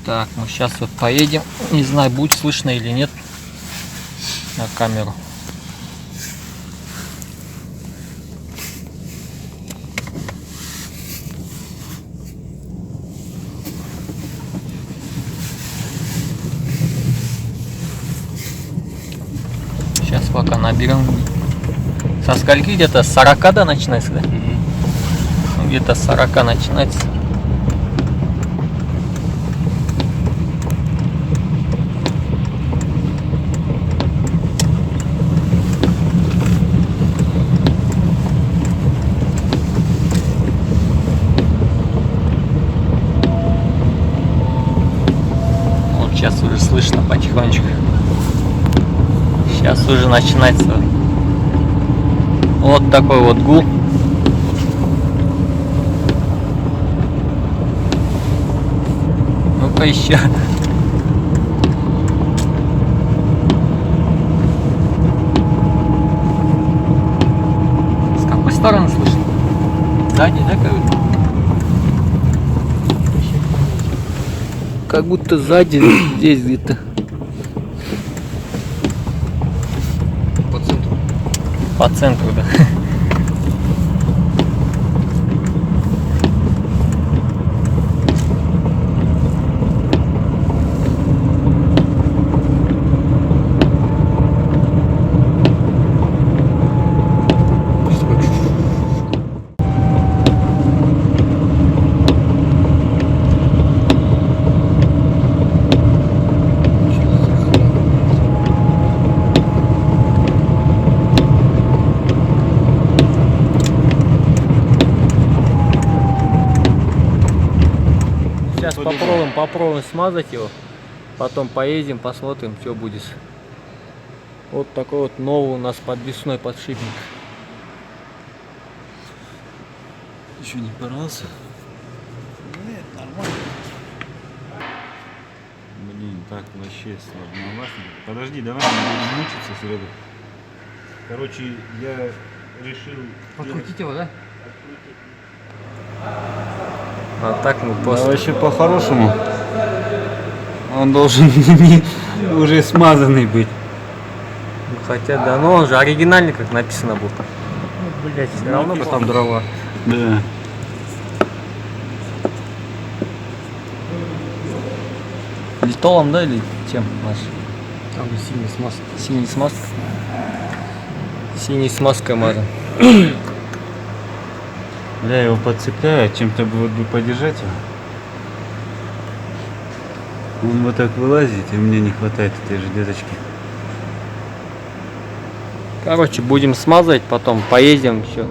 Так, мы сейчас вот поедем. Не знаю, будет слышно или нет на камеру. Сейчас пока наберем. Со скольки? Где-то 40, да, начинается, да? Где-то 40 начинается. Вот сейчас уже слышно потихонечку. Сейчас уже начинается вот такой вот гул. Ну-ка еще. С какой стороны слышно? Сзади, да, как будто сзади, здесь где-то. По центру. По центру, да. Сейчас попробуем смазать его, потом поедем, посмотрим, что будет. Вот такой вот новый у нас подвесной подшипник. Еще не порвался? Нет, нормально. Блин, так вообще сложновато. Подожди, давай не будем мучиться, Серега. Короче, я решил... Подкрутить его, да? А так мы Да, просто... вообще по-хорошему. Он должен уже смазанный быть. Ну, хотя, да, но он же оригинальный, как написано было. Ну, блять, все равно бы там дрова. Да. Литолом, да, или чем наш? Там синий смазка. Синий смазка. Синий смазкой мазан. Бля, я его подцепляю, чем-то бы вот бы подержать его. Он вот так вылазит, и мне не хватает этой железочки. Короче, будем смазывать, потом поедем еще.